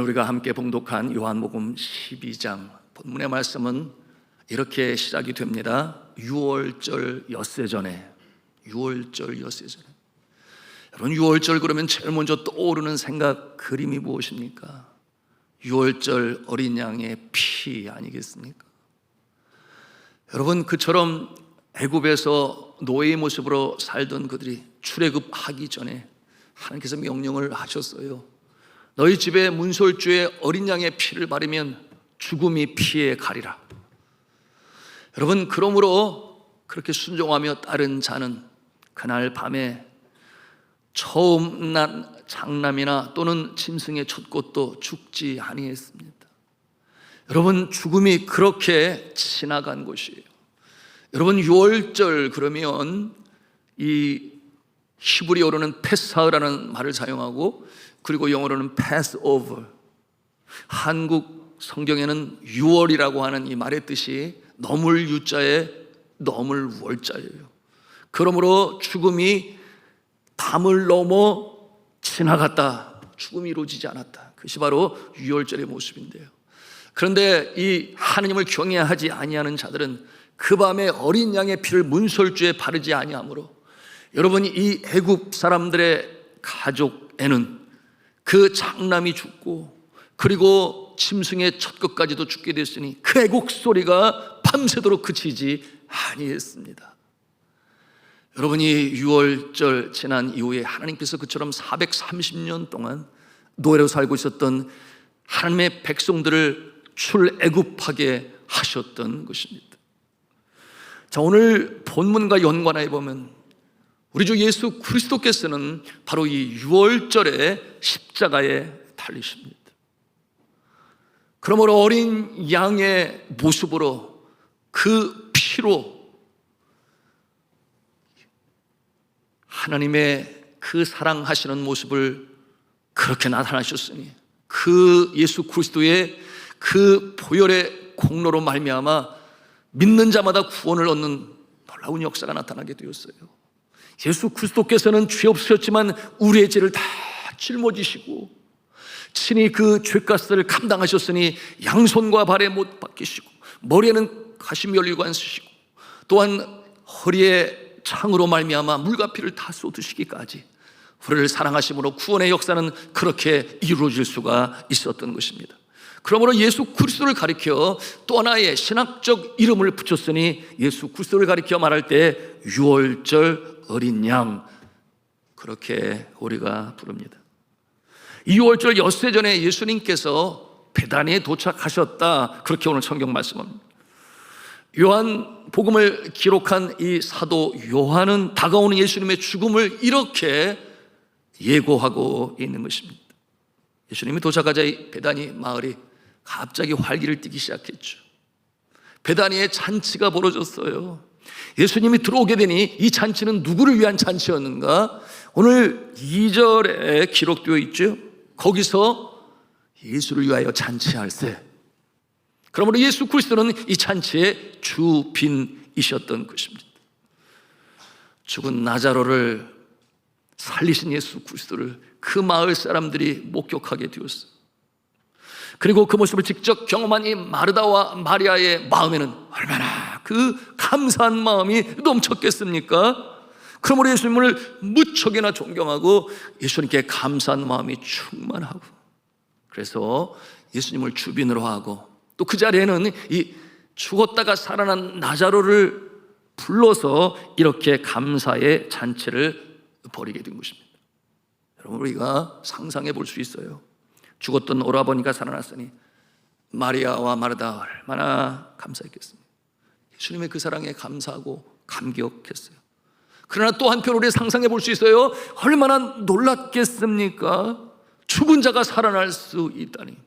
우리가 함께 봉독한 요한복음 12장 본문의 말씀은 이렇게 시작이 됩니다. 6월절 엿새 전에. 6월절 엿새 전에. 여러분, 6월절 그러면 제일 먼저 떠오르는 생각, 그림이 무엇입니까? 6월절 어린 양의 피 아니겠습니까? 여러분, 그처럼 애굽에서 노예의 모습으로 살던 그들이 출애굽하기 전에 하나님께서 명령을 하셨어요. 너희 집에 문설주에 어린 양의 피를 바르면 죽음이 피에 가리라. 여러분, 그러므로 그렇게 순종하며 따른 자는 그날 밤에 처음 난 장남이나 또는 짐승의 젖꽃도 죽지 아니했습니다. 여러분, 죽음이 그렇게 지나간 곳이에요. 여러분, 6월절 그러면 이 히브리어로는 패사흐라는 말을 사용하고, 그리고 영어로는 Passover. 한국 성경에는 6월이라고 하는 이 말의 뜻이 넘을 유자에 넘을 월자예요. 그러므로 죽음이 담을 넘어 지나갔다, 죽음이 이루어지지 않았다. 그것이 바로 6월절의 모습인데요. 그런데 이 하느님을 경외하지 아니하는 자들은 그 밤에 어린 양의 피를 문설주에 바르지 아니하므로, 여러분, 이 애굽 사람들의 가족에는 그 장남이 죽고 그리고 짐승의 젖것까지도 죽게 됐으니 그 애곡 소리가 밤새도록 그치지 아니했습니다. 여러분이 6월절 지난 이후에 하나님께서 그처럼 430년 동안 노예로 살고 있었던 하나님의 백성들을 출애굽하게 하셨던 것입니다. 자, 오늘 본문과 연관해 보면 우리 주 예수 그리스도께서는 바로 이 6월절에 십자가에 달리십니다. 그러므로 어린 양의 모습으로 그 피로 하나님의 그 사랑하시는 모습을 그렇게 나타나셨으니, 그 예수 그리스도의 그 보혈의 공로로 말미암아 믿는 자마다 구원을 얻는 놀라운 역사가 나타나게 되었어요. 예수 그리스도께서는 죄 없으셨지만 우리의 죄를 다 짊어지시고 친히 그 죄값을 감당하셨으니 양손과 발에 못 박히시고 머리에는 가시면류관 쓰시고 또한 허리에 창으로 말미암아 물과 피를 다 쏟으시기까지 우리를 사랑하심으로 구원의 역사는 그렇게 이루어질 수가 있었던 것입니다. 그러므로 예수 그리스도를 가리켜 또 하나의 신학적 이름을 붙였으니 예수 그리스도를 가리켜 말할 때 6월절 어린 양, 그렇게 우리가 부릅니다. 이 6월절 엿새 전에 예수님께서 베다니에 도착하셨다, 그렇게 오늘 성경 말씀합니다. 요한 복음을 기록한 이 사도 요한은 다가오는 예수님의 죽음을 이렇게 예고하고 있는 것입니다. 예수님이 도착하자 이 베다니 마을이 갑자기 활기를 띠기 시작했죠. 베다니에 잔치가 벌어졌어요. 예수님이 들어오게 되니 이 잔치는 누구를 위한 잔치였는가? 오늘 2절에 기록되어 있죠. 거기서 예수를 위하여 잔치할세. 그러므로 예수 그리스도는 이 잔치의 주빈이셨던 것입니다. 죽은 나자로를 살리신 예수 그리스도를 그 마을 사람들이 목격하게 되었어요. 그리고 그 모습을 직접 경험한 이 마르다와 마리아의 마음에는 얼마나 그 감사한 마음이 넘쳤겠습니까? 그러므로 예수님을 무척이나 존경하고 예수님께 감사한 마음이 충만하고, 그래서 예수님을 주빈으로 하고 또 그 자리에는 이 죽었다가 살아난 나자로를 불러서 이렇게 감사의 잔치를 벌이게 된 것입니다. 여러분, 우리가 상상해 볼 수 있어요. 죽었던 오라버니가 살아났으니 마리아와 마르다 얼마나 감사했겠습니까? 예수님의 그 사랑에 감사하고 감격했어요. 그러나 또 한편 우리 상상해 볼 수 있어요. 얼마나 놀랐겠습니까? 죽은 자가 살아날 수 있다니.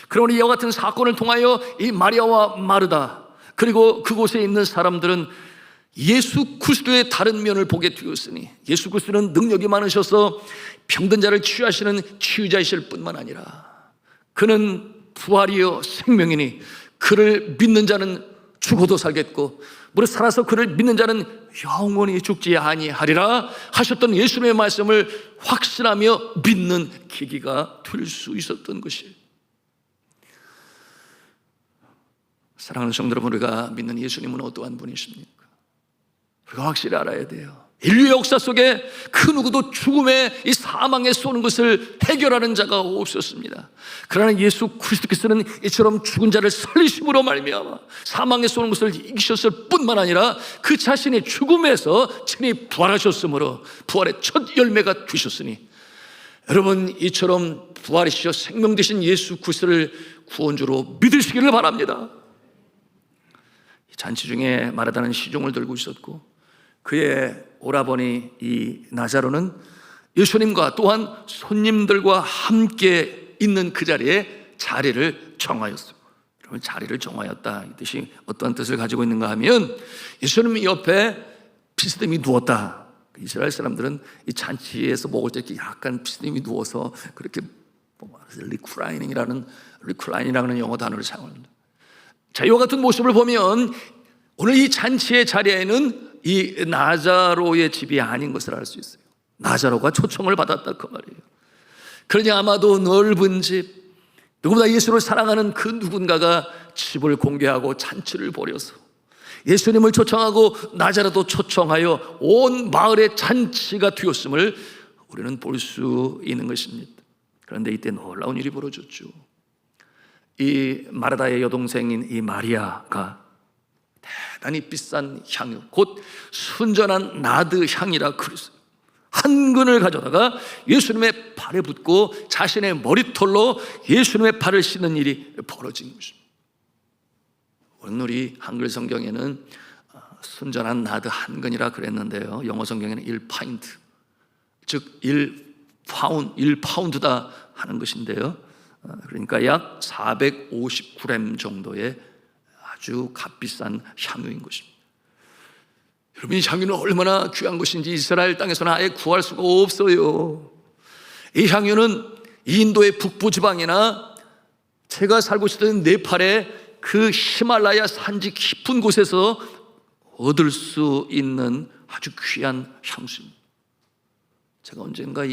그러니 이와 같은 사건을 통하여 이 마리아와 마르다 그리고 그곳에 있는 사람들은 예수 그리스도의 다른 면을 보게 되었으니, 예수 그리스도는 능력이 많으셔서 병든 자를 치유하시는 치유자이실 뿐만 아니라 그는 부활이요 생명이니 그를 믿는 자는 죽어도 살겠고 무릇 살아서 그를 믿는 자는 영원히 죽지 아니하리라 하셨던 예수님의 말씀을 확신하며 믿는 계기가 될 수 있었던 것이에요. 사랑하는 성도 여러분, 우리가 믿는 예수님은 어떠한 분이십니까? 우리가 확실히 알아야 돼요. 인류의 역사 속에 그 누구도 죽음의 이 사망에 쏘는 것을 해결하는 자가 없었습니다. 그러나 예수 그리스도께서는 이처럼 죽은 자를 살리심으로 말미암아 사망에 쏘는 것을 이기셨을 뿐만 아니라 그 자신의 죽음에서 친히 부활하셨으므로 부활의 첫 열매가 되셨으니, 여러분 이처럼 부활이시여 생명 되신 예수 그리스도를 구원주로 믿으시기를 바랍니다. 잔치 중에 마르다는 시종을 들고 있었고, 그의 오라버니 이 나자로는 예수님과 또한 손님들과 함께 있는 그 자리에 자리를 정하였어요. 여러분, 자리를 정하였다, 이 뜻이 어떤 뜻을 가지고 있는가 하면, 예수님 옆에 비스듬히 누웠다. 이스라엘 사람들은 이 잔치에서 먹을 때 이렇게 약간 비스듬히 누워서 그렇게 리클라이닝이라는 영어 단어를 사용합니다. 자, 이와 같은 모습을 보면 오늘 이 잔치의 자리에는 이 나자로의 집이 아닌 것을 알 수 있어요. 나자로가 초청을 받았다 그 말이에요. 그러니 아마도 넓은 집, 누구보다 예수를 사랑하는 그 누군가가 집을 공개하고 잔치를 벌여서 예수님을 초청하고 나자로도 초청하여 온 마을의 잔치가 되었음을 우리는 볼 수 있는 것입니다. 그런데 이때 놀라운 일이 벌어졌죠. 이 마르다의 여동생인 이 마리아가 대단히 비싼 향유, 곧 순전한 나드 향이라 그랬어요. 한 근을 가져다가 예수님의 발에 붓고 자신의 머리털로 예수님의 발을 씻는 일이 벌어진 것입니다. 오늘 한글 성경에는 순전한 나드 한 근이라 그랬는데요, 영어 성경에는 1파인트, 즉 1파운드다 하는 것인데요, 그러니까 약 450g 정도의 아주 값비싼 향유인 것입니다. 여러분, 이 향유는 얼마나 귀한 것인지 이스라엘 땅에서는 아예 구할 수가 없어요. 이 향유는 인도의 북부 지방이나 제가 살고 있었던 네팔의 그 히말라야 산지 깊은 곳에서 얻을 수 있는 아주 귀한 향수입니다. 제가 언젠가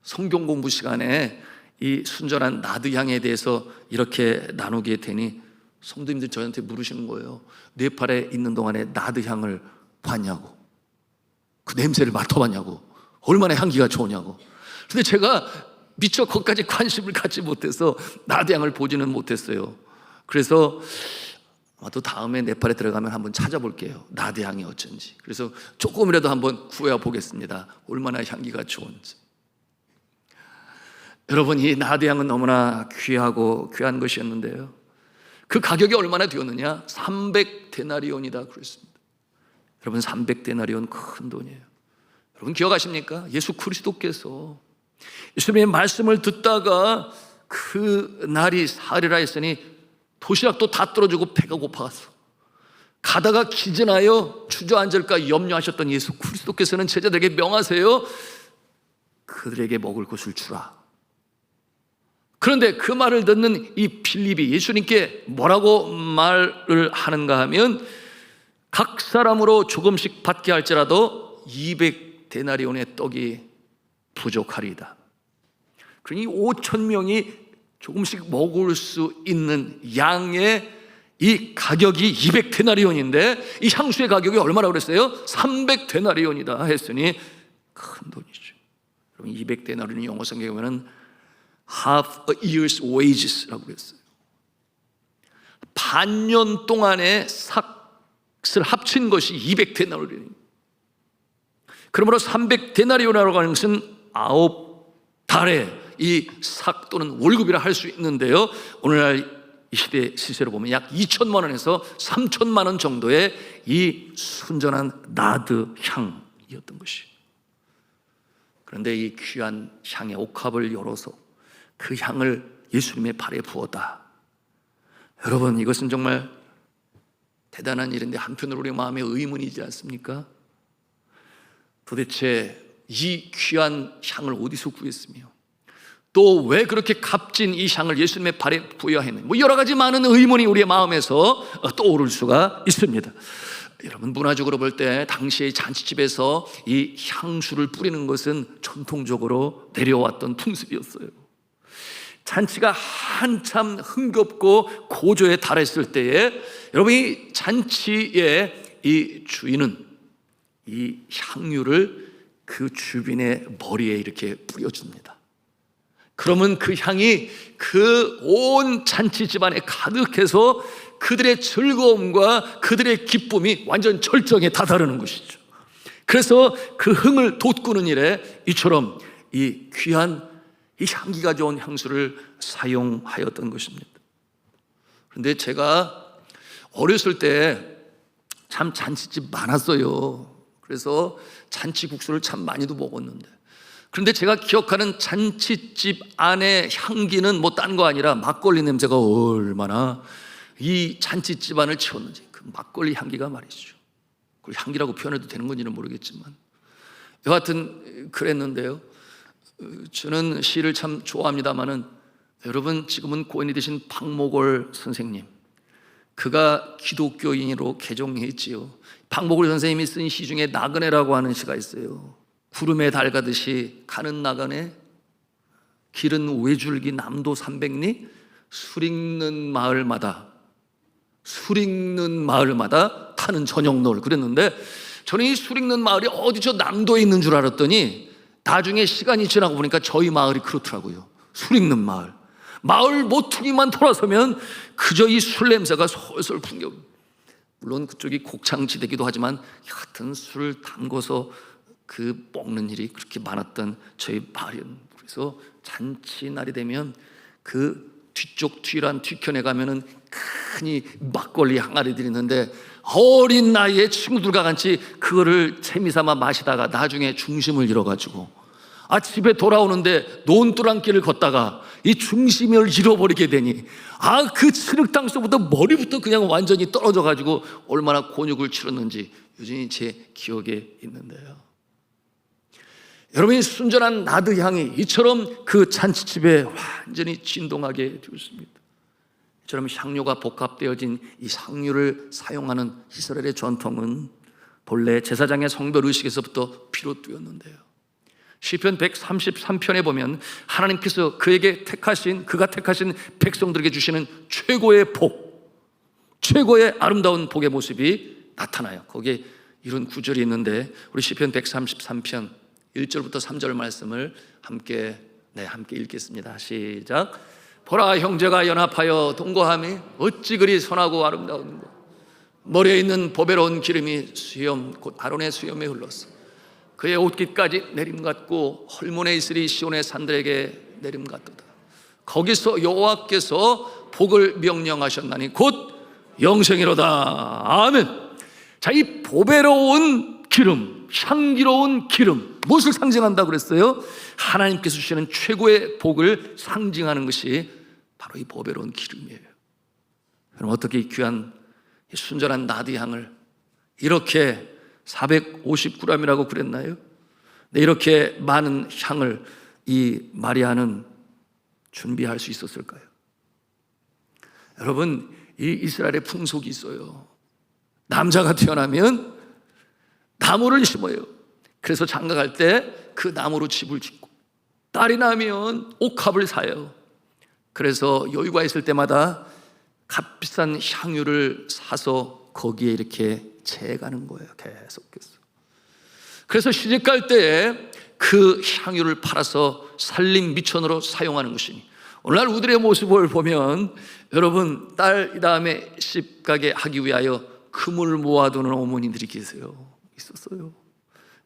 성경 공부 시간에 이 순전한 나드 향에 대해서 이렇게 나누게 되니 성도님들 저한테 물으시는 거예요. 네팔에 있는 동안에 나드 향을 봤냐고, 그 냄새를 맡아봤냐고, 얼마나 향기가 좋으냐고. 근데 제가 미처 거기까지 관심을 갖지 못해서 나드 향을 보지는 못했어요. 그래서 또 다음에 네팔에 들어가면 한번 찾아볼게요, 나드 향이 어쩐지. 그래서 조금이라도 한번 구해 보겠습니다, 얼마나 향기가 좋은지. 여러분, 이 나드 향은 너무나 귀하고 귀한 것이었는데요, 그 가격이 얼마나 되었느냐? 300데나리온이다 그랬습니다. 여러분, 300데나리온 큰 돈이에요. 여러분 기억하십니까? 예수 그리스도께서 예수님의 말씀을 듣다가 그 날이 사흘이라 했으니 도시락도 다 떨어지고 배가 고파서 가다가 기진하여 주저앉을까 염려하셨던 예수 그리스도께서는 제자들에게 명하세요, 그들에게 먹을 것을 주라. 그런데 그 말을 듣는 이 빌립이 예수님께 뭐라고 말을 하는가 하면, 각 사람으로 조금씩 받게 할지라도 200데나리온의 떡이 부족하리이다. 그러니 5,000명이 조금씩 먹을 수 있는 양의 이 가격이 200데나리온인데 이 향수의 가격이 얼마라고 그랬어요? 300데나리온이다 했으니 큰 돈이죠. 여러분, 200데나리온이 영어 성경에 보면 half a year's wages라고 그랬어요. 반년 동안의 삭을 합친 것이 200데나리온입니다. 그러므로 300데나리온이라고 하는 것은 9달의 이 삭 또는 월급이라 할 수 있는데요, 오늘날 이 시대 시세로 보면 약 2천만 원에서 3천만 원 정도의 이 순전한 나드 향이었던 것이. 그런데 이 귀한 향의 옥합을 열어서 그 향을 예수님의 발에 부었다. 여러분, 이것은 정말 대단한 일인데 한편으로 우리 마음에 의문이지 않습니까? 도대체 이 귀한 향을 어디서 구했으며 또 왜 그렇게 값진 이 향을 예수님의 발에 부어야 했는지, 여러 가지 많은 의문이 우리의 마음에서 떠오를 수가 있습니다. 여러분, 문화적으로 볼 때 당시의 잔치집에서 이 향수를 뿌리는 것은 전통적으로 내려왔던 풍습이었어요. 잔치가 한참 흥겹고 고조에 달했을 때에 여러분, 이 잔치의 이 주인은 이 향유를 그 주빈의 머리에 이렇게 뿌려줍니다. 그러면 그 향이 그 온 잔치 집안에 가득해서 그들의 즐거움과 그들의 기쁨이 완전 절정에 다다르는 것이죠. 그래서 그 흥을 돋구는 일에 이처럼 이 귀한 이 향기가 좋은 향수를 사용하였던 것입니다. 그런데 제가 어렸을 때 참 잔치집 많았어요. 그래서 잔치국수를 참 많이도 먹었는데, 그런데 제가 기억하는 잔치집 안의 향기는 뭐 딴 거 아니라 막걸리 냄새가 얼마나 이 잔치집 안을 채웠는지, 그 막걸리 향기가 말이죠. 그걸 향기라고 표현해도 되는 건지는 모르겠지만 여하튼 그랬는데요. 저는 시를 참 좋아합니다마는 여러분, 지금은 고인이 되신 박목월 선생님, 그가 기독교인으로 개종했지요. 박목월 선생님이 쓴 시 중에 나그네라고 하는 시가 있어요. 구름에 달 가듯이 가는 나그네, 길은 외줄기 남도 300리, 술 읽는 마을마다 타는 저녁노을. 그랬는데 저는 이 술 읽는 마을이 어디 저 남도에 있는 줄 알았더니 나중에 시간이 지나고 보니까 저희 마을이 그렇더라고요. 술 읽는 마을 모퉁이만 돌아서면 그저 이 술 냄새가 솔솔 풍겨. 물론 그쪽이 곡창지대기도 하지만 여하튼 술을 담궈서 그 먹는 일이 그렇게 많았던 저희 마을은, 그래서 잔치날이 되면 그 뒤쪽 뒤란 뒤편에 가면은 큰이 막걸리 항아리들이 있는데 어린 나이에 친구들과 같이 그거를 재미삼아 마시다가 나중에 중심을 잃어가지고 집에 돌아오는데 논두랑길을 걷다가 이 중심을 잃어버리게 되니 그 칠흑당서부터 머리부터 그냥 완전히 떨어져가지고 얼마나 곤욕을 치렀는지 여전히 제 기억에 있는데요. 여러분이 순전한 나드 향이 이처럼 그 잔치집에 완전히 진동하게 되었습니다. 이처럼 향료가 복합되어진 이 향유를 사용하는 이스라엘의 전통은 본래 제사장의 성별 의식에서부터 비롯되었는데요. 시편 133편에 보면 하나님께서 그가 택하신 백성들에게 주시는 최고의 복, 최고의 아름다운 복의 모습이 나타나요. 거기에 이런 구절이 있는데 우리 시편 133편 1절부터 3절 말씀을 함께 읽겠습니다. 시작. 보라, 형제가 연합하여 동거함이 어찌 그리 선하고 아름다운가. 머리에 있는 보배로운 기름이 수염 곧 아론의 수염에 흘렀어. 그의 옷깃까지 내림 같고 헐몬에 있으리 시온의 산들에게 내림 같도다. 거기서 여호와께서 복을 명령하셨나니 곧 영생이로다. 아멘. 자, 이 보배로운 기름, 향기로운 기름, 무엇을 상징한다고 그랬어요? 하나님께서 주시는 최고의 복을 상징하는 것이 바로 이 보배로운 기름이에요. 그럼 어떻게 귀한 순전한 나드 향을 이렇게 450g이라고 그랬나요? 네, 이렇게 많은 향을 이 마리아는 준비할 수 있었을까요? 여러분, 이 이스라엘의 풍속이 있어요. 남자가 태어나면 나무를 심어요. 그래서 장가갈 때 그 나무로 집을 짓고, 딸이 나면 옥합을 사요. 그래서 여유가 있을 때마다 값비싼 향유를 사서 거기에 이렇게 재가는 거예요. 계속해서. 그래서 시집갈 때에 그 향유를 팔아서 살림 미천으로 사용하는 것이니, 오늘날 우리의 모습을 보면 여러분, 딸 이 다음에 시집가게 하기 위하여 금을 모아두는 어머니들이 있었어요.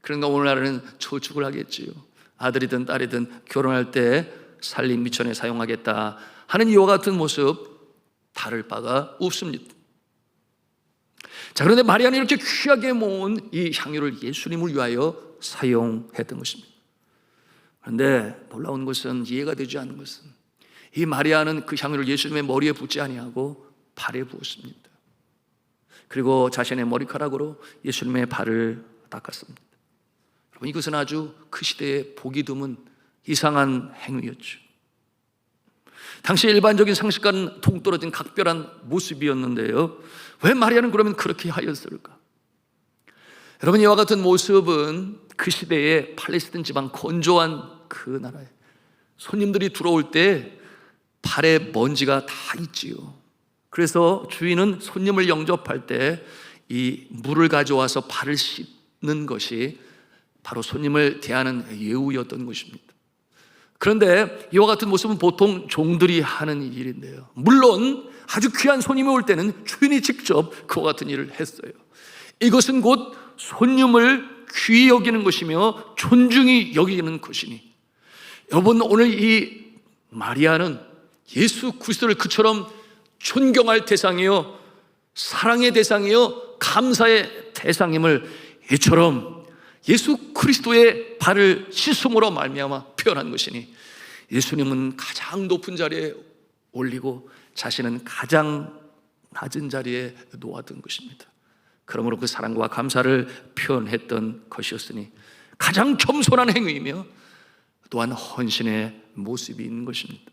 그러니까 오늘날은 저축을 하겠지요. 아들이든 딸이든 결혼할 때 살림 미천에 사용하겠다 하는 이와 같은 모습 다를 바가 없습니다. 자, 그런데 마리아는 이렇게 귀하게 모은 이 향유를 예수님을 위하여 사용했던 것입니다. 그런데 놀라운 것은, 이해가 되지 않는 것은, 이 마리아는 그 향유를 예수님의 머리에 붓지 아니하고 발에 부었습니다. 그리고 자신의 머리카락으로 예수님의 발을 닦았습니다. 여러분, 이것은 아주 그 시대에 보기 드문 이상한 행위였죠. 당시 일반적인 상식과는 동떨어진 각별한 모습이었는데요. 왜 마리아는 그러면 그렇게 하였을까? 여러분, 이와 같은 모습은 그 시대에 팔레스틴 지방 건조한 그 나라에 손님들이 들어올 때 발에 먼지가 다 있지요. 그래서 주인은 손님을 영접할 때 이 물을 가져와서 발을 씻는 것이 바로 손님을 대하는 예우였던 것입니다. 그런데 이와 같은 모습은 보통 종들이 하는 일인데요, 물론 아주 귀한 손님이 올 때는 주인이 직접 그와 같은 일을 했어요. 이것은 곧 손님을 귀히 여기는 것이며 존중히 여기는 것이니, 여러분, 오늘 이 마리아는 예수 그리스도를 그처럼 존경할 대상이요, 사랑의 대상이요, 감사의 대상임을 이처럼 예수 그리스도의 발을 씻음으로 말미암아 표현한 것이니, 예수님은 가장 높은 자리에 올리고 자신은 가장 낮은 자리에 놓았던 것입니다. 그러므로 그 사랑과 감사를 표현했던 것이었으니 가장 겸손한 행위이며 또한 헌신의 모습이 있는 것입니다.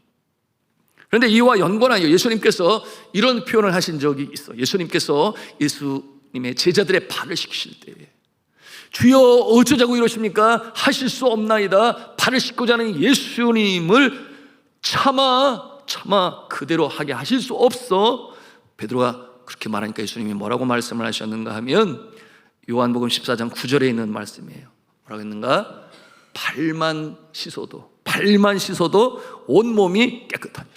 그런데 이와 연관하여 예수님께서 이런 표현을 하신 적이 있어요. 예수님께서 예수님의 제자들의 발을 씻기실 때에, 주여 어쩌자고 이러십니까? 하실 수 없나이다. 발을 씻고자 하는 예수님을 차마 그대로 하게 하실 수 없어. 베드로가 그렇게 말하니까 예수님이 뭐라고 말씀을 하셨는가 하면, 요한복음 14장 9절에 있는 말씀이에요. 뭐라고 했는가? 발만 씻어도 온몸이 깨끗하니라.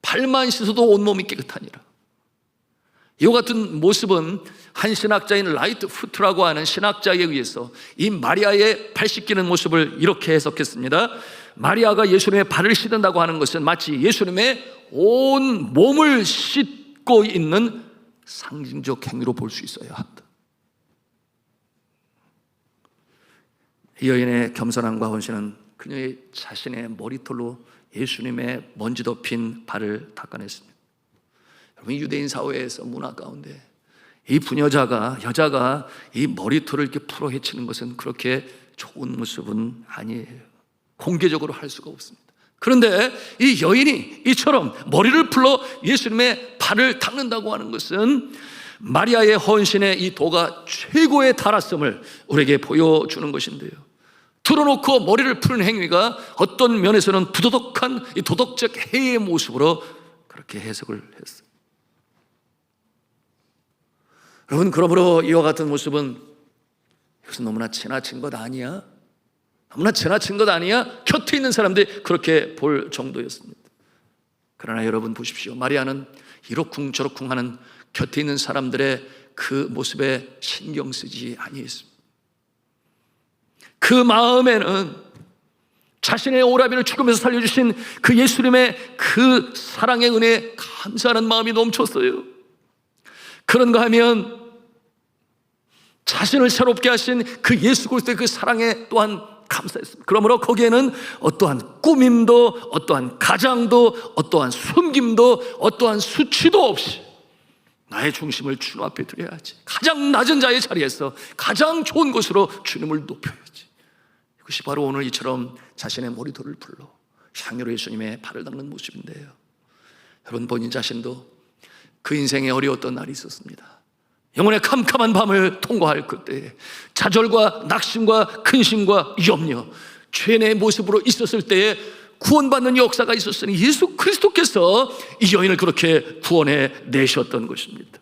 발만 씻어도 온몸이 깨끗하니라. 이와 같은 모습은 한 신학자인 라이트 푸트라고 하는 신학자에 의해서 이 마리아의 발 씻기는 모습을 이렇게 해석했습니다. 마리아가 예수님의 발을 씻는다고 하는 것은 마치 예수님의 온 몸을 씻고 있는 상징적 행위로 볼 수 있어야 한다. 이 여인의 겸손함과 헌신은 그녀의 자신의 머리털로 예수님의 먼지 덮인 발을 닦아냈습니다. 여러분, 유대인 사회에서 문화 가운데 이 여자가 이 머리털을 이렇게 풀어 헤치는 것은 그렇게 좋은 모습은 아니에요. 공개적으로 할 수가 없습니다. 그런데 이 여인이 이처럼 머리를 풀러 예수님의 발을 닦는다고 하는 것은 마리아의 헌신의 이 도가 최고에 달았음을 우리에게 보여주는 것인데요, 틀어놓고 머리를 푸는 행위가 어떤 면에서는 부도덕한 이 도덕적 해의 모습으로 그렇게 해석을 했어요. 여러분, 그러므로 이와 같은 모습은 이것은 너무나 지나친 것 아니야? 너무나 지나친 것 아니야? 곁에 있는 사람들이 그렇게 볼 정도였습니다. 그러나 여러분 보십시오. 마리아는 이러쿵저러쿵 하는 곁에 있는 사람들의 그 모습에 신경 쓰지 아니했습니다. 그 마음에는 자신의 오라비를 죽으면서 살려주신 그 예수님의 그 사랑의 은혜에 감사하는 마음이 넘쳤어요. 그런가 하면 자신을 새롭게 하신 그 예수 그리스도의 그 사랑에 또한 감사했습니다. 그러므로 거기에는 어떠한 꾸밈도, 어떠한 가장도, 어떠한 숨김도, 어떠한 수치도 없이 나의 중심을 주님 앞에 드려야지, 가장 낮은 자의 자리에서 가장 좋은 곳으로 주님을 높여야지. 이것이 바로 오늘 이처럼 자신의 머리털을 풀러 향유로 예수님의 발을 닦는 모습인데요, 여러분 본인 자신도 그 인생에 어려웠던 날이 있었습니다. 영혼의 캄캄한 밤을 통과할 그때에 좌절과 낙심과 근심과 염려, 죄의 모습으로 있었을 때에 구원받는 역사가 있었으니 예수 그리스도께서 이 여인을 그렇게 구원해 내셨던 것입니다.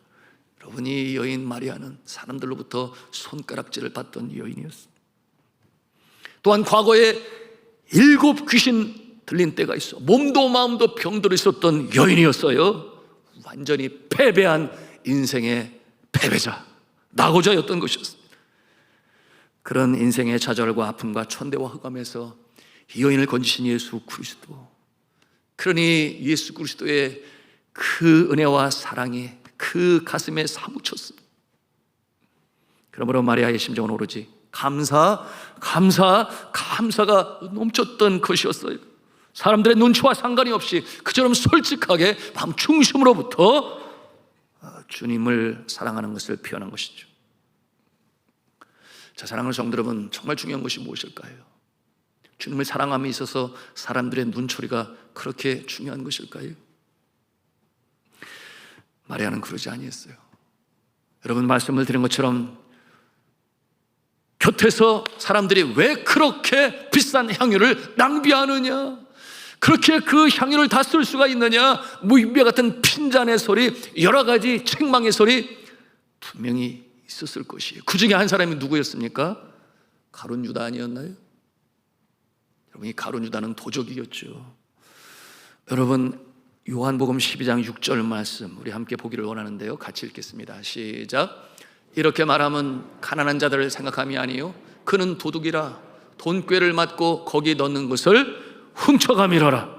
여러분, 이 여인 마리아는 사람들로부터 손가락질을 받던 여인이었습니다. 또한 과거에 7 귀신 들린 때가 있어 몸도 마음도 병들어 있었던 여인이었어요. 완전히 패배한 인생의 패배자, 낙오자였던 것이었습니다. 그런 인생의 좌절과 아픔과 천대와 흑암에서 이 여인을 건지신 예수 그리스도, 그러니 예수 그리스도의 그 은혜와 사랑이 그 가슴에 사무쳤습니다. 그러므로 마리아의 심정은 오로지 감사가 넘쳤던 것이었어요. 사람들의 눈치와 상관이 없이 그처럼 솔직하게 마음 중심으로부터 주님을 사랑하는 것을 표현한 것이죠. 자, 사랑하는 성도 여러분, 정말 중요한 것이 무엇일까요? 주님을 사랑함에 있어서 사람들의 눈초리가 그렇게 중요한 것일까요? 마리아는 그러지 아니했어요. 여러분, 말씀을 드린 것처럼 곁에서 사람들이 왜 그렇게 비싼 향유를 낭비하느냐, 그렇게 그 향유를 다 쓸 수가 있느냐? 무익비와 같은 핀잔의 소리, 여러 가지 책망의 소리 분명히 있었을 것이에요. 그 중에 한 사람이 누구였습니까? 가룟 유다 아니었나요? 여러분, 이 가룟 유다는 도적이었죠. 여러분, 요한복음 12장 6절 말씀 우리 함께 보기를 원하는데요, 같이 읽겠습니다. 시작. 이렇게 말하면 가난한 자들을 생각함이 아니요 그는 도둑이라 돈꾀를 맞고 거기 넣는 것을 훔쳐가미러라.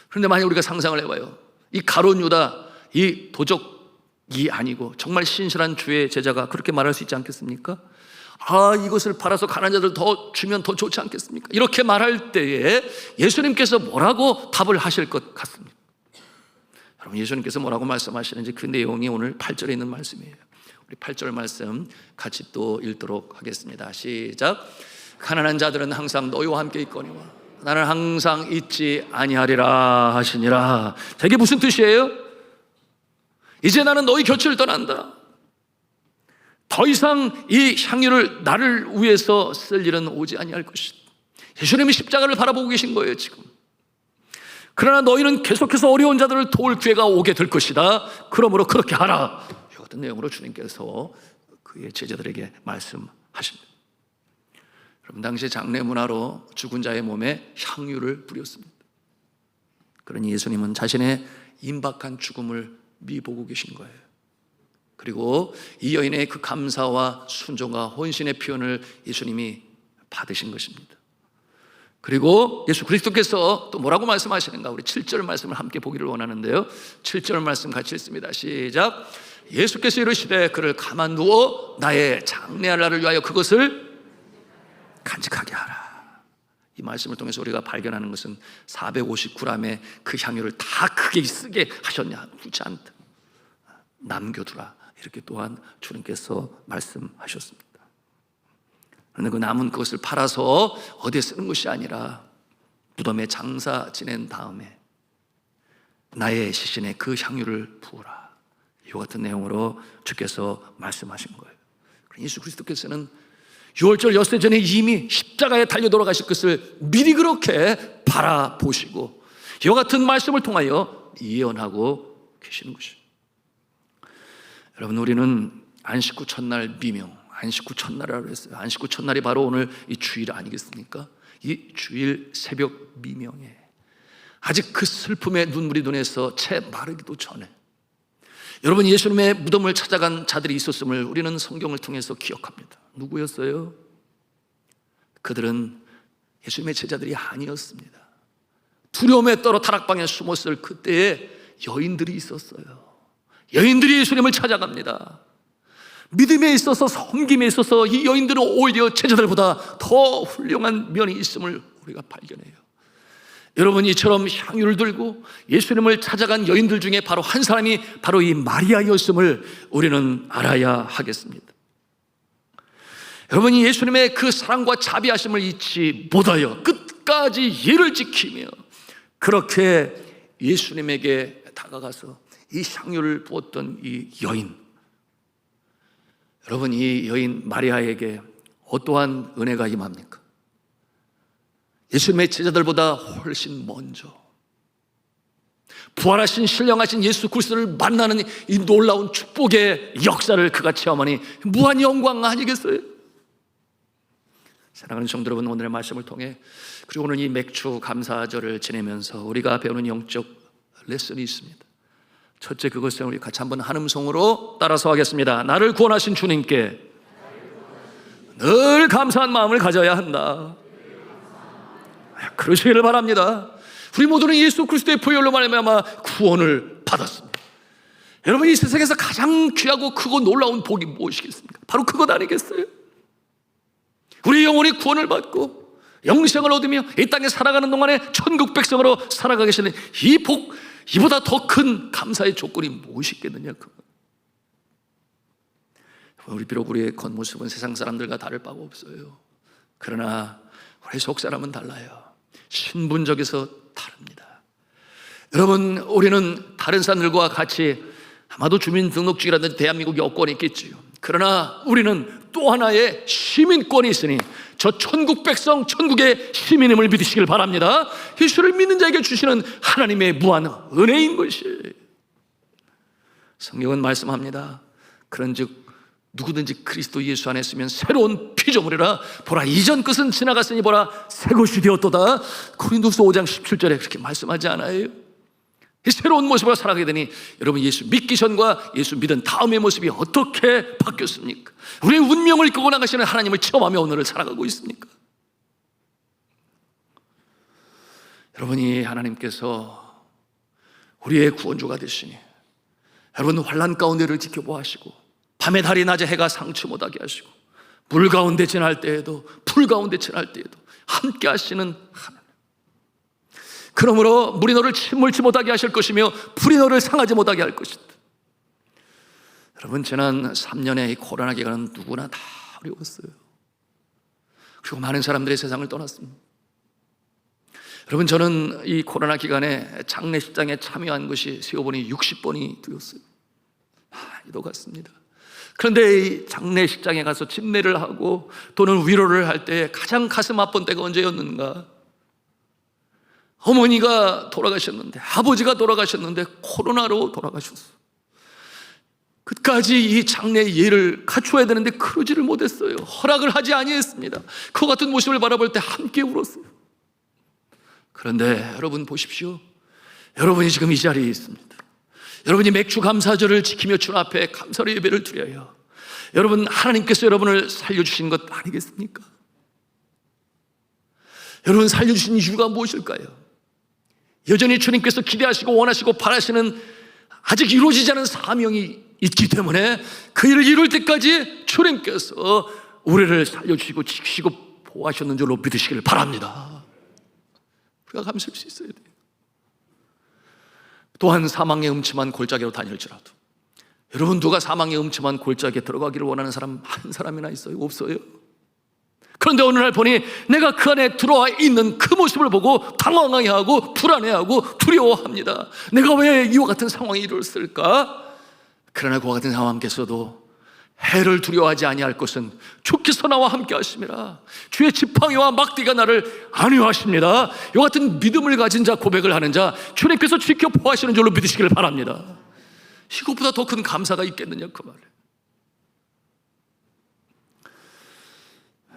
그런데 만약 우리가 상상을 해봐요. 이 가룟 유다, 이 도적이 아니고 정말 신실한 주의 제자가 그렇게 말할 수 있지 않겠습니까? 아, 이것을 팔아서 가난한 자들 더 주면 더 좋지 않겠습니까? 이렇게 말할 때에 예수님께서 뭐라고 답을 하실 것 같습니까? 여러분, 예수님께서 뭐라고 말씀하시는지 그 내용이 오늘 8절에 있는 말씀이에요. 우리 8절 말씀 같이 또 읽도록 하겠습니다. 시작. 가난한 자들은 항상 너희와 함께 있거니와 나는 항상 있지 아니하리라 하시니라. 이게 무슨 뜻이에요? 이제 나는 너희 곁을 떠난다. 더 이상 이 향유를 나를 위해서 쓸 일은 오지 아니할 것이다. 예수님이 십자가를 바라보고 계신 거예요 지금. 그러나 너희는 계속해서 어려운 자들을 도울 기회가 오게 될 것이다. 그러므로 그렇게 하라. 이 같은 내용으로 주님께서 그의 제자들에게 말씀하십니다. 여러분, 당시 장례 문화로 죽은 자의 몸에 향유를 뿌렸습니다. 그러니 예수님은 자신의 임박한 죽음을 미보고 계신 거예요. 그리고 이 여인의 그 감사와 순종과 헌신의 표현을 예수님이 받으신 것입니다. 그리고 예수 그리스도께서 또 뭐라고 말씀하시는가? 우리 7절 말씀을 함께 보기를 원하는데요, 7절 말씀 같이 읽습니다. 시작. 예수께서 이르시되 그를 가만두어 나의 장래할 날을 위하여 그것을 간직하게 하라. 이 말씀을 통해서 우리가 발견하는 것은 459람의 그 향유를 다 크게 쓰게 하셨냐? 그렇지 않다. 남겨두라. 이렇게 또한 주님께서 말씀하셨습니다. 그런데 그 남은 그것을 팔아서 어디에 쓰는 것이 아니라 무덤에 장사 지낸 다음에 나의 시신에 그 향유를 부어라. 이와 같은 내용으로 주께서 말씀하신 거예요. 예수 그리스도께서는 6월절 엿새 전에 이미 십자가에 달려 돌아가실 것을 미리 그렇게 바라보시고 이와 같은 말씀을 통하여 예언하고 계시는 것이죠. 여러분, 우리는 안식 후 첫날 미명, 안식 후 첫날이라고 했어요. 안식 후 첫날이 바로 오늘 이 주일 아니겠습니까? 이 주일 새벽 미명에 아직 그 슬픔의 눈물이 눈에서 채 마르기도 전에 여러분, 예수님의 무덤을 찾아간 자들이 있었음을 우리는 성경을 통해서 기억합니다. 누구였어요? 그들은 예수님의 제자들이 아니었습니다. 두려움에 떨어 다락방에 숨었을 그때에 여인들이 있었어요. 여인들이 예수님을 찾아갑니다. 믿음에 있어서, 섬김에 있어서 이 여인들은 오히려 제자들보다 더 훌륭한 면이 있음을 우리가 발견해요. 여러분, 이처럼 향유를 들고 예수님을 찾아간 여인들 중에 바로 한 사람이 바로 이 마리아였음을 우리는 알아야 하겠습니다. 여러분이 예수님의 그 사랑과 자비하심을 잊지 못하여 끝까지 예를 지키며 그렇게 예수님에게 다가가서 이 향유를 부었던 이 여인, 여러분, 이 여인 마리아에게 어떠한 은혜가 임합니까? 예수님의 제자들보다 훨씬 먼저 부활하신 신령하신 예수 그리스도를 만나는 이 놀라운 축복의 역사를 그가 체험하니 무한 영광 아니겠어요? 사랑하는 성도 여러분, 오늘의 말씀을 통해 그리고 오늘 이 맥주 감사절을 지내면서 우리가 배우는 영적 레슨이 있습니다. 첫째, 그것은 우리 같이 한번 한음성으로 따라서 하겠습니다. 나를 구원하신 주님께 늘 감사한 마음을 가져야 한다. 그러시기를 바랍니다. 우리 모두는 예수 그리스도의 보혈로 말미암아 구원을 받았습니다. 여러분, 이 세상에서 가장 귀하고 크고 놀라운 복이 무엇이겠습니까? 바로 그것 아니겠어요? 우리 영혼이 구원을 받고 영생을 얻으며 이 땅에 살아가는 동안에 천국 백성으로 살아가 계시는 이 복, 이보다 더 큰 감사의 조건이 무엇이 있겠느냐? 우리 비록 우리의 겉모습은 세상 사람들과 다를 바가 없어요. 그러나 우리 속 사람은 달라요. 신분적에서 다릅니다. 여러분, 우리는 다른 사람들과 같이 아마도 주민등록증이라든지 대한민국 여권이 있겠지요. 그러나 우리는 또 하나의 시민권이 있으니 저 천국 백성, 천국의 시민임을 믿으시길 바랍니다. 예수를 믿는 자에게 주시는 하나님의 무한 은혜인 것이. 성경은 말씀합니다. 그런즉 누구든지 그리스도 예수 안에 있으면 새로운 피조물이라. 보라, 이전 것은 지나갔으니 보라, 새 것이 되었도다. 고린도서 5장 17절에 그렇게 말씀하지 않아요? 이 새로운 모습으로 살아가게 되니 여러분, 예수 믿기 전과 예수 믿은 다음의 모습이 어떻게 바뀌었습니까? 우리의 운명을 이끌고 나가시는 하나님을 체험하며 오늘을 살아가고 있습니까? 여러분이 하나님께서 우리의 구원주가 되시니 여러분 환난 가운데를 지켜보시고 밤에 달이 낮에 해가 상치 못하게 하시고 물 가운데 지날 때에도 풀 가운데 지날 때에도 함께 하시는 하나님. 그러므로 물이 너를 침몰치 못하게 하실 것이며 풀이 너를 상하지 못하게 할 것이다. 여러분, 지난 3년의 이 코로나 기간은 누구나 다 어려웠어요. 그리고 많은 사람들이 세상을 떠났습니다. 여러분, 저는 이 코로나 기간에 장례식장에 참여한 것이 세어보니 60번이 되었어요. 많이도 갔습니다. 그런데 이 장례식장에 가서 집례를 하고 또는 위로를 할 때 가장 가슴 아픈 때가 언제였는가? 어머니가 돌아가셨는데, 아버지가 돌아가셨는데 코로나로 돌아가셨어요. 끝까지 이 장례의 예를 갖추어야 되는데 그러지를 못했어요. 허락을 하지 아니했습니다. 그 같은 모습을 바라볼 때 함께 울었어요. 그런데 여러분 보십시오. 여러분이 지금 이 자리에 있습니다. 여러분이 맥주 감사절을 지키며 주님 앞에 감사의 예배를 드려요. 여러분, 하나님께서 여러분을 살려주신 것 아니겠습니까? 여러분 살려주신 이유가 무엇일까요? 여전히 주님께서 기대하시고 원하시고 바라시는 아직 이루어지지 않은 사명이 있기 때문에 그 일을 이룰 때까지 주님께서 우리를 살려주시고 지키시고 보호하셨는 줄로 믿으시길 바랍니다. 우리가 감사할 수 있어야 돼요. 또한 사망의 음침한 골짜기로 다닐지라도, 여러분 누가 사망의 음침한 골짜기에 들어가기를 원하는 사람 한 사람이나 있어요? 없어요? 그런데 어느 날 보니 내가 그 안에 들어와 있는 그 모습을 보고 당황해하고 불안해하고 두려워합니다. 내가 왜 이와 같은 상황에 이르렀을까? 그러나 그와 같은 상황께서도 해를 두려워하지 아니할 것은 주께서 나와 함께 하심이라. 주의 지팡이와 막대기가 나를 안위하십니다. 이와 같은 믿음을 가진 자, 고백을 하는 자, 주님께서 지켜 보호하시는 줄로 믿으시기를 바랍니다. 이것보다 더 큰 감사가 있겠느냐, 그 말을.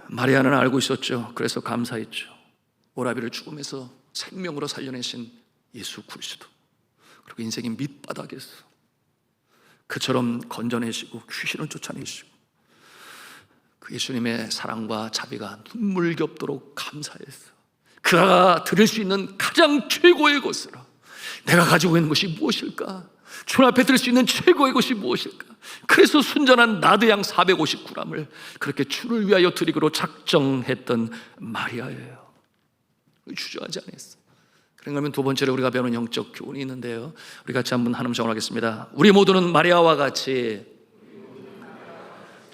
마리아는 알고 있었죠. 그래서 감사했죠. 오라비를 죽음에서 생명으로 살려내신 예수 그리스도, 그리고 인생의 밑바닥에서 그처럼 건져내시고 귀신을 쫓아내시고 그 예수님의 사랑과 자비가 눈물겹도록 감사했어. 그가 드릴 수 있는 가장 최고의 것으로 내가 가지고 있는 것이 무엇일까? 주님 앞에 드릴 수 있는 최고의 것이 무엇일까? 그래서 순전한 나드양 450g을 그렇게 주를 위하여 드리기로 작정했던 마리아예요. 주저하지 않았어. 그런가 하면 두 번째로 우리가 배우는 영적 교훈이 있는데요, 우리 같이 한번 한 음성을 하겠습니다. 우리 모두는 마리아와 같이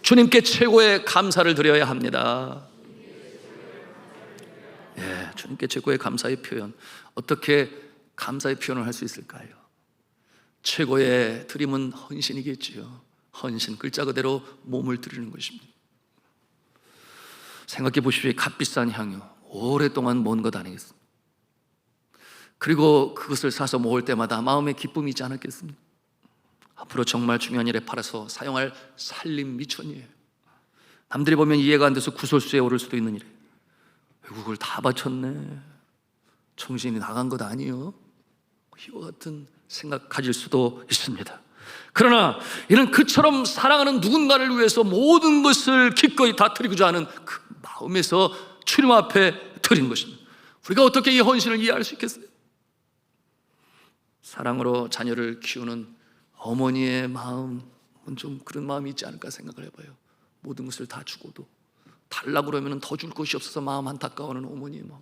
주님께 최고의 감사를 드려야 합니다. 예, 주님께 최고의 감사의 표현. 어떻게 감사의 표현을 할 수 있을까요? 최고의 드림은 헌신이겠지요. 헌신, 글자 그대로 몸을 드리는 것입니다. 생각해 보십시오. 값비싼 향유, 오랫동안 모은 것 아니겠습니까? 그리고 그것을 사서 모을 때마다 마음에 기쁨이 있지 않았겠습니까? 앞으로 정말 중요한 일에 팔아서 사용할 살림 미천이에요. 남들이 보면 이해가 안 돼서 구설수에 오를 수도 있는 일이에요. 왜 그걸 다 바쳤네, 정신이 나간 것 아니에요? 이와 같은 생각 가질 수도 있습니다. 그러나 이는 그처럼 사랑하는 누군가를 위해서 모든 것을 기꺼이 다 드리고자 하는 그 마음에서 주님 앞에 드린 것입니다. 우리가 어떻게 이 헌신을 이해할 수 있겠어요? 사랑으로 자녀를 키우는 어머니의 마음은 좀 그런 마음이 있지 않을까 생각을 해봐요. 모든 것을 다 주고도 달라고 그러면 더 줄 것이 없어서 마음 안타까워하는 어머니의 마음.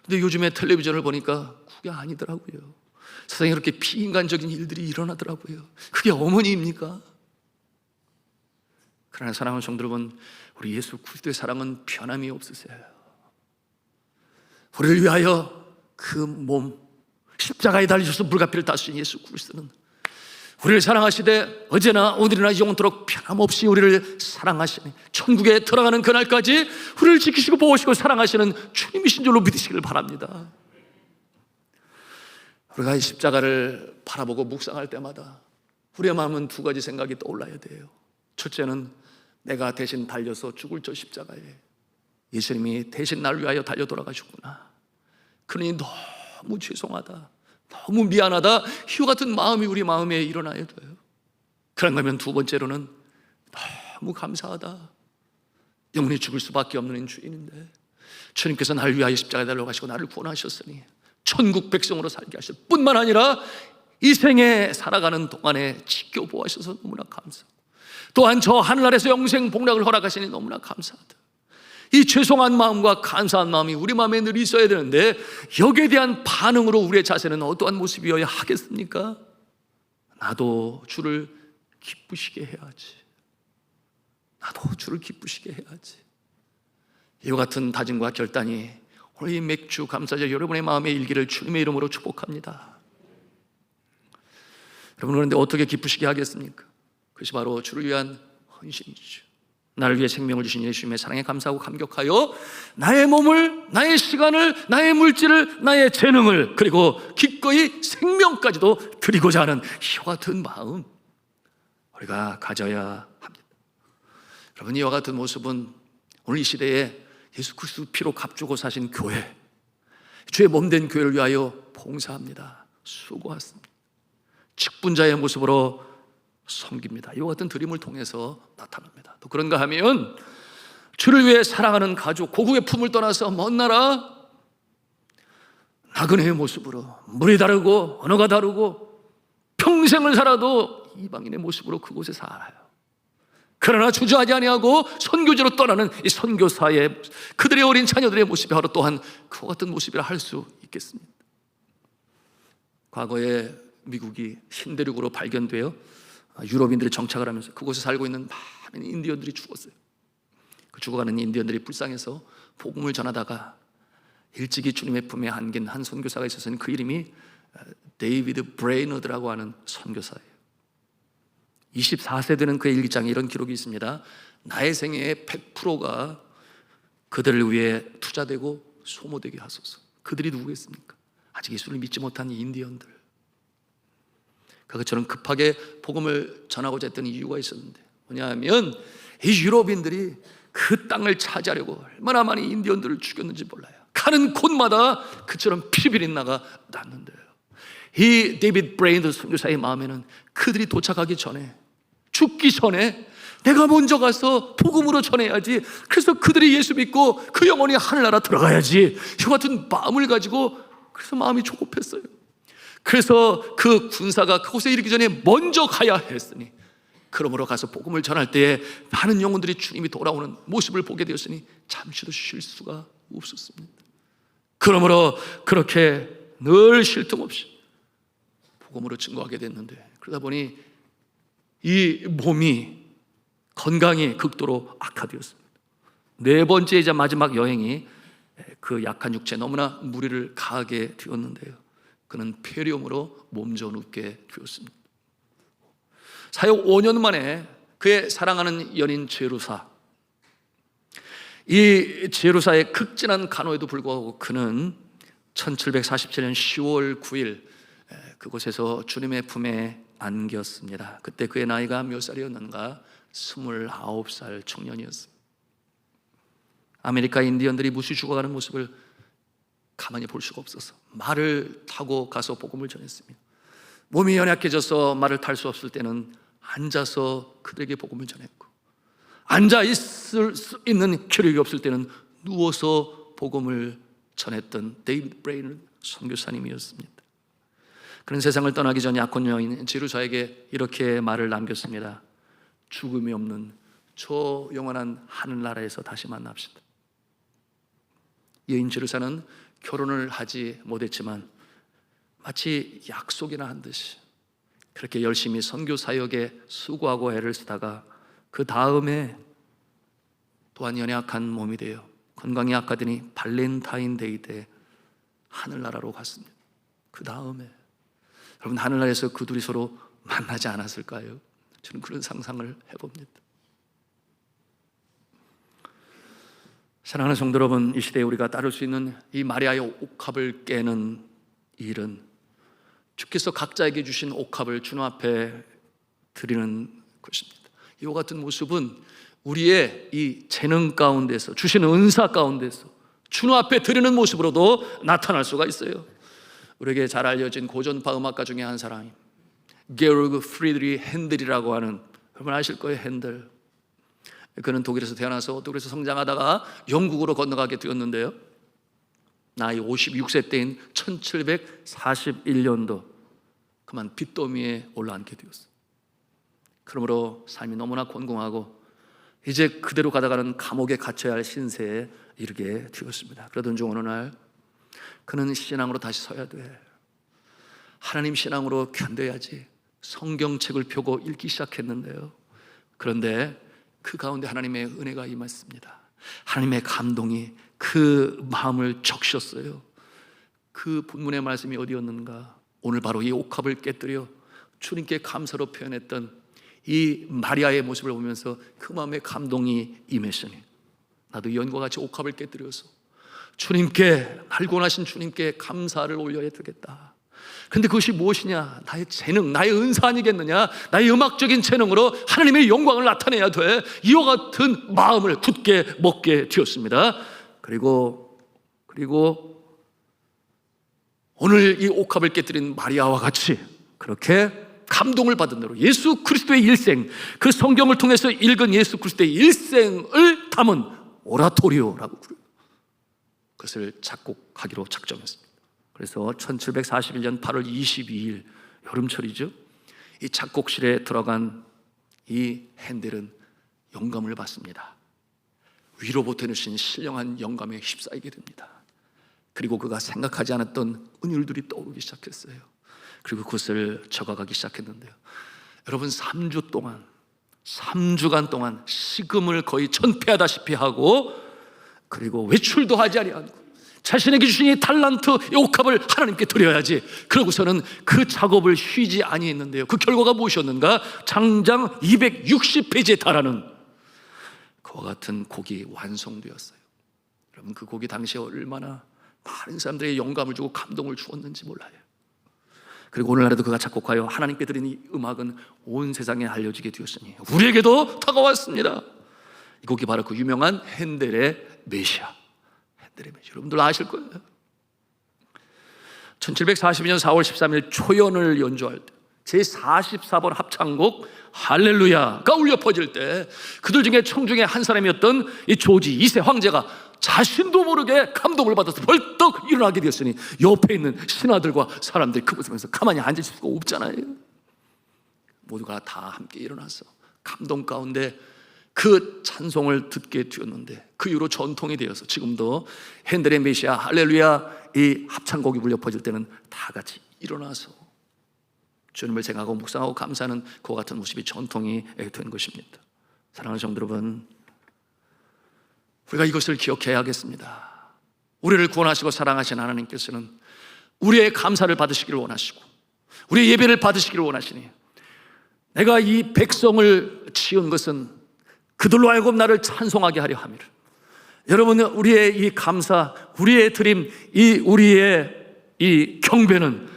근데 요즘에 텔레비전을 보니까 그게 아니더라고요. 세상에 그렇게 비인간적인 일들이 일어나더라고요. 그게 어머니입니까? 그러나 사랑하는 성도 여러분, 우리 예수 그리스도의 사랑은 변함이 없으세요. 우리를 위하여 그 몸, 십자가에 달리셔서 물가피를 따신 예수 그리스도는 우리를 사랑하시되 어제나 오늘이나 영원토록 변함없이 우리를 사랑하시니 천국에 들어가는 그날까지 우리를 지키시고 보호하시고 사랑하시는 주님이신 줄로 믿으시길 바랍니다. 우리가 이 십자가를 바라보고 묵상할 때마다 우리의 마음은 두 가지 생각이 떠올라야 돼요. 첫째는 내가 대신 달려서 죽을 저 십자가에 예수님이 대신 날 위하여 달려 돌아가셨구나. 그러니 너무 죄송하다, 너무 미안하다, 이와 같은 마음이 우리 마음에 일어나야 돼요. 그런가 하면 두 번째로는 너무 감사하다, 영원히 죽을 수밖에 없는 주인인데 주님께서 나를 위하여 십자가에 달려가시고 나를 구원하셨으니 천국 백성으로 살게 하실 뿐만 아니라 이 생에 살아가는 동안에 지켜보아주셔서 너무나 감사하고, 또한 저 하늘나라에서 영생 복락을 허락하시니 너무나 감사하다. 이 죄송한 마음과 감사한 마음이 우리 마음에 늘 있어야 되는데 여기에 대한 반응으로 우리의 자세는 어떠한 모습이어야 하겠습니까? 나도 주를 기쁘시게 해야지, 나도 주를 기쁘시게 해야지. 이와 같은 다짐과 결단이 오늘 이 맥주 감사절 여러분의 마음에 일기를 주님의 이름으로 축복합니다. 여러분, 그런데 어떻게 기쁘시게 하겠습니까? 그것이 바로 주를 위한 헌신이죠. 나를 위해 생명을 주신 예수님의 사랑에 감사하고 감격하여 나의 몸을, 나의 시간을, 나의 물질을, 나의 재능을, 그리고 기꺼이 생명까지도 드리고자 하는 이와 같은 마음 우리가 가져야 합니다. 여러분, 이와 같은 모습은 오늘 이 시대에 예수 그리스도 피로 값주고 사신 교회, 주의 몸된 교회를 위하여 봉사합니다. 수고하십니다. 직분자의 모습으로 섬깁니다. 이와 같은 드림을 통해서 나타납니다. 또 그런가 하면 주를 위해 사랑하는 가족, 고국의 품을 떠나서 먼 나라 나그네의 모습으로, 물이 다르고 언어가 다르고 평생을 살아도 이방인의 모습으로 그곳에 살아요. 그러나 주저하지 아니하고 선교지로 떠나는 이 선교사의 그들의 어린 자녀들의 모습이 바로 또한 그와 같은 모습이라 할 수 있겠습니다. 과거에 미국이 신대륙으로 발견되어 유럽인들이 정착을 하면서 그곳에 살고 있는 많은 인디언들이 죽었어요. 그 죽어가는 인디언들이 불쌍해서 복음을 전하다가 일찍이 주님의 품에 안긴 한 선교사가 있었으니 그 이름이 데이비드 브레이너드라고 하는 선교사예요. 24세 되는 그의 일기장에 이런 기록이 있습니다. 나의 생애의 100%가 그들을 위해 투자되고 소모되게 하소서. 그들이 누구겠습니까? 아직 예수를 믿지 못한 인디언들. 그것처럼 급하게 복음을 전하고자 했던 이유가 있었는데 뭐냐면 이 유럽인들이 그 땅을 차지하려고 얼마나 많이 인디언들을 죽였는지 몰라요. 가는 곳마다 그처럼 피비린내가 났는데요. 이 데이비드 브레인드 선교사의 마음에는 그들이 도착하기 전에, 죽기 전에 내가 먼저 가서 복음으로 전해야지, 그래서 그들이 예수 믿고 그 영혼이 하늘나라 들어가야지, 이 같은 마음을 가지고, 그래서 마음이 조급했어요. 그래서 그 군사가 그곳에 이르기 전에 먼저 가야 했으니, 그러므로 가서 복음을 전할 때에 많은 영혼들이 주님이 돌아오는 모습을 보게 되었으니 잠시도 쉴 수가 없었습니다. 그러므로 그렇게 늘 쉴 틈 없이 복음으로 증거하게 됐는데, 그러다 보니 이 몸이, 건강이 극도로 악화되었습니다. 네 번째이자 마지막 여행이 그 약한 육체에 너무나 무리를 가하게 되었는데요, 그는 폐렴으로 몸져 눕게 되었습니다. 사역 5년 만에 그의 사랑하는 연인 제루사, 이 제루사의 극진한 간호에도 불구하고 그는 1747년 10월 9일 그곳에서 주님의 품에 안겼습니다. 그때 그의 나이가 몇 살이었는가? 29살 청년이었습니다. 아메리카 인디언들이 무시 죽어가는 모습을 가만히 볼 수가 없어서 말을 타고 가서 복음을 전했습니다. 몸이 연약해져서 말을 탈 수 없을 때는 앉아서 그들에게 복음을 전했고, 앉아 있을 수 있는 기력이 없을 때는 누워서 복음을 전했던 데이비드 브레이너 선교사님이었습니다. 그런 세상을 떠나기 전 약혼 여인 제루사에게 이렇게 말을 남겼습니다. 죽음이 없는 저 영원한 하늘나라에서 다시 만납시다. 여인 제루사는 결혼을 하지 못했지만 마치 약속이나 한 듯이 그렇게 열심히 선교 사역에 수고하고 애를 쓰다가 그 다음에 또한 연약한 몸이 되어 건강이 악화되니 발렌타인데이 때 하늘나라로 갔습니다. 그 다음에 여러분, 하늘나라에서 그 둘이 서로 만나지 않았을까요? 저는 그런 상상을 해봅니다. 사랑하는 성도 여러분, 이 시대에 우리가 따를 수 있는 이 마리아의 옥합을 깨는 일은 주께서 각자에게 주신 옥합을 주님 앞에 드리는 것입니다. 이와 같은 모습은 우리의 이 재능 가운데서, 주신 은사 가운데서 주님 앞에 드리는 모습으로도 나타날 수가 있어요. 우리에게 잘 알려진 고전파 음악가 중에 한 사람이 게르그 프리드리 핸들이라고 하는, 여러분 아실 거예요, 핸들. 그는 독일에서 태어나서 독일에서 성장하다가 영국으로 건너가게 되었는데요, 나이 56세 때인 1741년도 그만 빚더미에 올라앉게 되었어요. 그러므로 삶이 너무나 곤궁하고 이제 그대로 가다가는 감옥에 갇혀야 할 신세에 이르게 되었습니다. 그러던 중 어느 날 그는 신앙으로 다시 서야 돼, 하나님 신앙으로 견뎌야지, 성경책을 펴고 읽기 시작했는데요, 그런데 그 가운데 하나님의 은혜가 임했습니다. 하나님의 감동이 그 마음을 적셨어요. 그 본문의 말씀이 어디였는가? 오늘 바로 이 옥합을 깨뜨려 주님께 감사로 표현했던 이 마리아의 모습을 보면서 그 마음에 감동이 임했으니 나도 이 연과 같이 옥합을 깨뜨려서 주님께, 알고 나신 주님께 감사를 올려야 되겠다. 그런데 그것이 무엇이냐? 나의 재능, 나의 은사 아니겠느냐? 나의 음악적인 재능으로 하나님의 영광을 나타내야 돼. 이와 같은 마음을 굳게 먹게 되었습니다. 그리고 오늘 이 옥합을 깨뜨린 마리아와 같이 그렇게 감동을 받은 대로 예수 그리스도의 일생, 그 성경을 통해서 읽은 예수 그리스도의 일생을 담은 오라토리오라고 부르요. 그것을 작곡하기로 작정했습니다. 그래서 1741년 8월 22일 여름철이죠, 이 작곡실에 들어간 이 핸델은 영감을 받습니다. 위로부터 오신 신령한 영감에 휩싸이게 됩니다. 그리고 그가 생각하지 않았던 은율들이 떠오르기 시작했어요. 그리고 그것을 적어가기 시작했는데요, 여러분 3주간 동안 식음을 거의 전폐하다시피 하고, 그리고 외출도 하지 아니하고 자신에게 주신 이 달란트, 이 옥합을 하나님께 드려야지, 그러고서는 그 작업을 쉬지 아니했는데요, 그 결과가 무엇이었는가? 장장 260페이지에 달하는 그와 같은 곡이 완성되었어요. 여러분 그 곡이 당시에 얼마나 많은 사람들에게 영감을 주고 감동을 주었는지 몰라요. 그리고 오늘날에도 그가 작곡하여 하나님께 드린 이 음악은 온 세상에 알려지게 되었으니 우리에게도 다가왔습니다. 이 곡이 바로 그 유명한 핸델의 메시아. 여러분들 아실 거예요. 1742년 4월 13일 초연을 연주할 때 제44번 합창곡 할렐루야가 울려 퍼질 때 그들 중에 청중에 한 사람이었던 이 조지 2세 황제가 자신도 모르게 감동을 받아서 벌떡 일어나게 되었으니 옆에 있는 신하들과 사람들이 그것을 보면서 가만히 앉을 수가 없잖아요. 모두가 다 함께 일어나서 감동 가운데 그 찬송을 듣게 되었는데, 그 이후로 전통이 되어서 지금도 핸델의 메시아 할렐루야 이 합창곡이 울려 퍼질 때는 다 같이 일어나서 주님을 생각하고 묵상하고 감사하는 그와 같은 모습이 전통이 된 것입니다. 사랑하는 성도 여러분, 우리가 이것을 기억해야 하겠습니다. 우리를 구원하시고 사랑하신 하나님께서는 우리의 감사를 받으시기를 원하시고 우리의 예배를 받으시기를 원하시니, 내가 이 백성을 지은 것은 그들로 하여금 나를 찬송하게 하려 함이라. 여러분, 우리의 이 감사, 우리의 드림, 우리의 이 경배는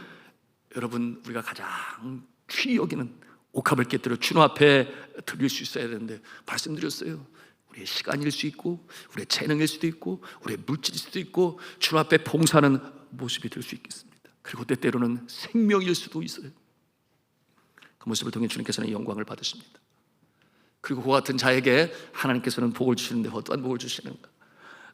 여러분 우리가 가장 귀히 여기는 옥합을 깨뜨려 주님 앞에 드릴 수 있어야 되는데, 말씀드렸어요. 우리의 시간일 수 있고 우리의 재능일 수도 있고 우리의 물질일 수도 있고 주님 앞에 봉사하는 모습이 될 수 있겠습니다. 그리고 때때로는 생명일 수도 있어요. 그 모습을 통해 주님께서는 영광을 받으십니다. 그리고 그와 같은 자에게 하나님께서는 복을 주시는데 어떠한 복을 주시는가?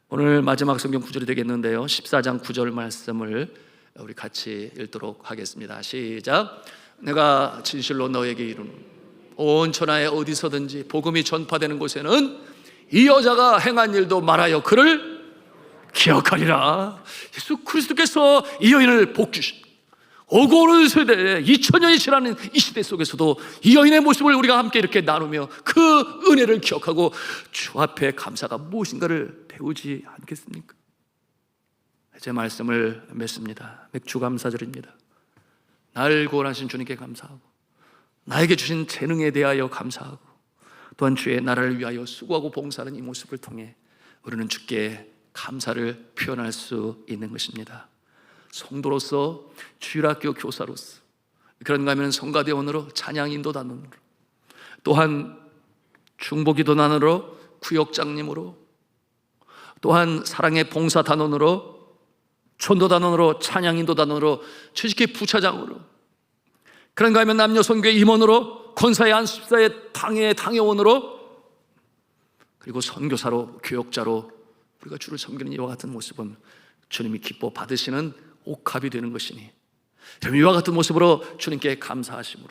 오늘 마지막 성경 구절이 되겠는데요, 14장 9절 말씀을 우리 같이 읽도록 하겠습니다. 시작. 내가 진실로 너에게 이르노니 온 천하에 어디서든지 복음이 전파되는 곳에는 이 여자가 행한 일도 말하여 그를 기억하리라. 예수 그리스도께서 이 여인을 복 주십니다. 오고 오는 세대에 2000년이 지나는 이 시대 속에서도 이 여인의 모습을 우리가 함께 이렇게 나누며 그 은혜를 기억하고 주 앞에 감사가 무엇인가를 배우지 않겠습니까? 제 말씀을 맺습니다. 맥주감사절입니다. 날 구원하신 주님께 감사하고 나에게 주신 재능에 대하여 감사하고 또한 주의 나라를 위하여 수고하고 봉사하는 이 모습을 통해 우리는 주께 감사를 표현할 수 있는 것입니다. 성도로서, 주일학교 교사로서, 그런가 하면 성가대원으로, 찬양 인도단원으로, 또한 중보기도단원으로, 구역장님으로, 또한 사랑의 봉사단원으로, 전도단원으로, 찬양 인도단원으로, 취직회 부차장으로, 그런가 하면 남녀선교회 임원으로, 권사의 안수집사의 당회원으로, 그리고 선교사로, 교역자로 우리가 주를 섬기는 이와 같은 모습은 주님이 기뻐 받으시는 옥합이 되는 것이니, 이와 같은 모습으로 주님께 감사하심으로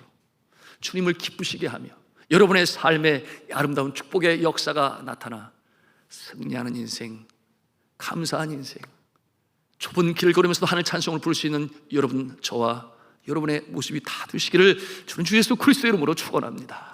주님을 기쁘시게 하며 여러분의 삶에 아름다운 축복의 역사가 나타나 승리하는 인생, 감사한 인생, 좁은 길 걸으면서도 하늘 찬송을 부를 수 있는 여러분, 저와 여러분의 모습이 다 되시기를 주는 주 예수 그리스도의 이름으로 축원합니다.